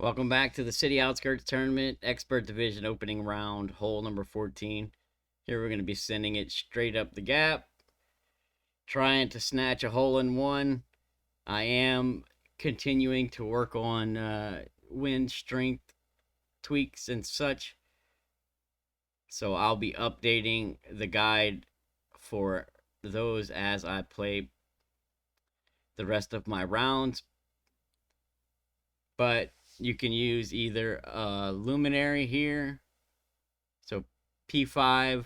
Welcome back to the City Outskirts Tournament, Expert Division opening round, hole number 14. Here we're going to be sending it straight up the gap, trying to snatch a hole in one. I am continuing to work on wind strength tweaks and such, so I'll be updating the guide for those as I play the rest of my rounds. But you can use either a luminary here, so P5.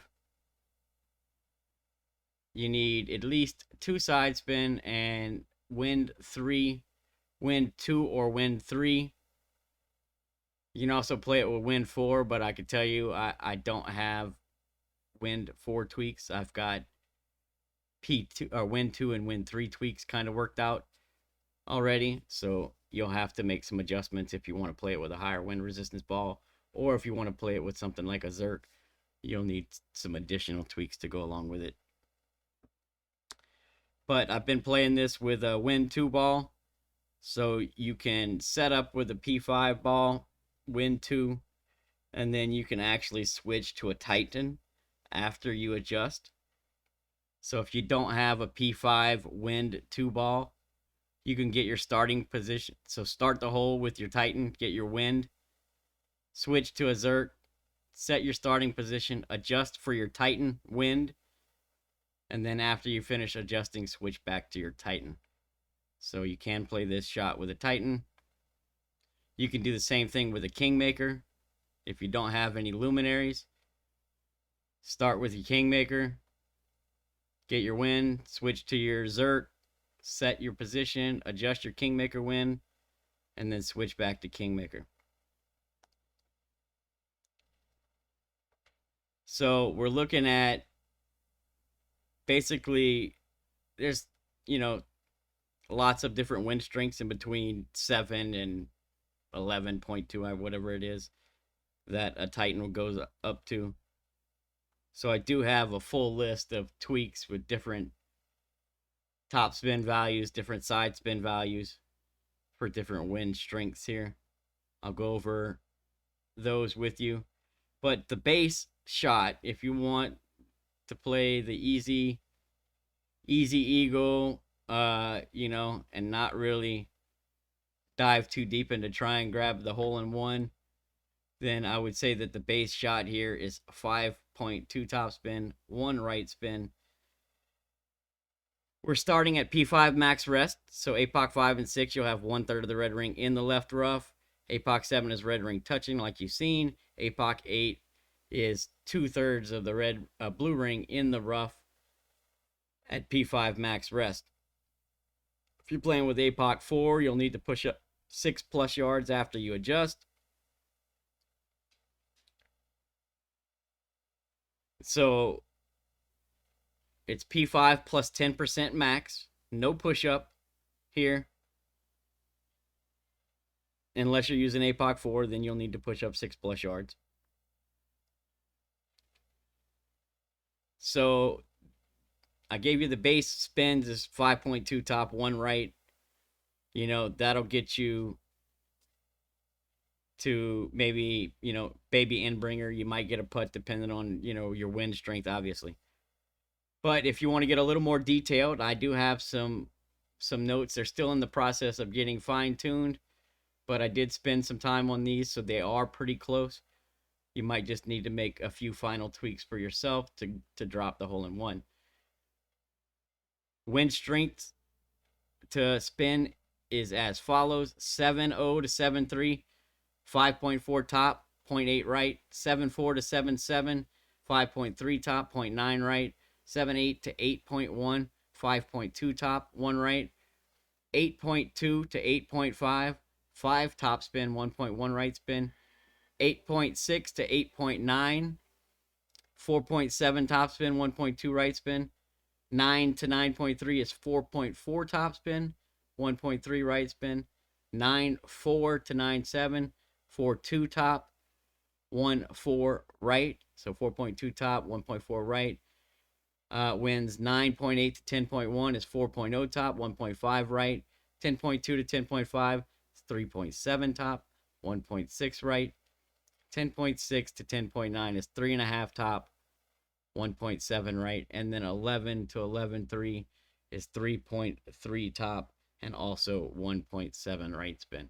You need at least 2 side spin and wind 3, wind 2 or wind 3. You can also play it with wind 4, but I can tell you I don't have wind 4 tweaks. I've got P2 or wind 2 and wind 3 tweaks kind of worked out already, so you'll have to make some adjustments if you want to play it with a higher wind resistance ball, or if you want to play it with something like a Zerk, you'll need some additional tweaks to go along with it. But I've been playing this with a wind 2 ball, so you can set up with a P5 ball, wind 2, and then you can actually switch to a Titan after you adjust. So if you don't have a P5 wind 2 ball, you can get your starting position. So start the hole with your Titan, get your wind, switch to a Zerk, set your starting position, adjust for your Titan wind, and then after you finish adjusting, switch back to your Titan. So you can play this shot with a Titan. You can do the same thing with a Kingmaker. If you don't have any luminaries, start with your Kingmaker, get your wind, switch to your Zerk, set your position, adjust your Kingmaker wind, and then switch back to Kingmaker. So we're looking at basically, there's, lots of different wind strengths in between 7 and 11.2, whatever it is, that a Titan goes up to. So I do have a full list of tweaks with different top spin values, different side spin values for different wind strengths here. I'll go over those with you. But the base shot, if you want to play the easy eagle, and not really dive too deep into try and grab the hole in one, then I would say that the base shot here is 5.2 top spin, 1 right spin. We're starting at P5 max rest, so APOC 5 and 6, you'll have 1/3 of the red ring in the left rough. APOC 7 is red ring touching, like you've seen. APOC 8 is 2/3 of the blue ring in the rough at P5 max rest. If you're playing with APOC 4, you'll need to push up 6+ yards after you adjust. So it's P5 plus 10% max. No push-up here. Unless you're using APOC 4, then you'll need to push up 6+ yards. So I gave you the base spins is 5.2 top, 1 right. That'll get you to maybe, baby Endbringer. You might get a putt depending on, your wind strength, obviously. But if you want to get a little more detailed, I do have some notes. They're still in the process of getting fine-tuned, but I did spend some time on these, so they are pretty close. You might just need to make a few final tweaks for yourself to drop the hole in one. Wind strength to spin is as follows: 7.0 to 7.3, 5.4 top, 0.8 right; 7.4 to 7.7, 5.3 top, 0.9 right; 7.8 to 8.1, 5.2 top, 1 right; 8.2 to 8.5, 5 top spin, 1.1 right spin; 8.6 to 8.9, 4.7 top spin, 1.2 right spin; 9 to 9.3 is 4.4 top spin, 1.3 right spin; 9.4 to 9.7, 4.2 top, 1.4 right, so 4.2 top, 1.4 right. Wins 9.8 to 10.1 is 4.0 top, 1.5 right. 10.2 to 10.5 is 3.7 top, 1.6 right. 10.6 to 10.9 is 3.5 top, 1.7 right, and then 11 to 11.3 is 3.3 top and also 1.7 right spin.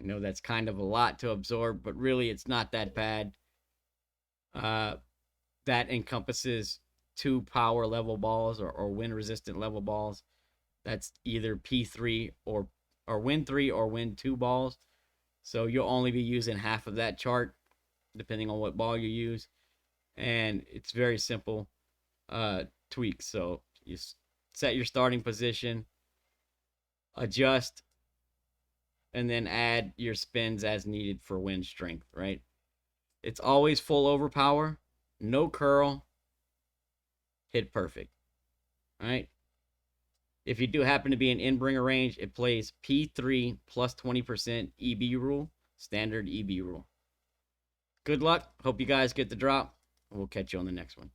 I know that's kind of a lot to absorb, but really it's not that bad. That encompasses 2 power level balls or wind resistant level balls. That's either P3 or Win 3 or Win 2 balls. So you'll only be using half of that chart, depending on what ball you use. And it's very simple tweaks. So you set your starting position, adjust, and then add your spins as needed for wind strength, right? It's always full overpower, no curl, hit perfect. All right. If you do happen to be in in-bringer range, it plays P3 plus 20% EB rule, standard EB rule. Good luck. Hope you guys get the drop. We'll catch you on the next one.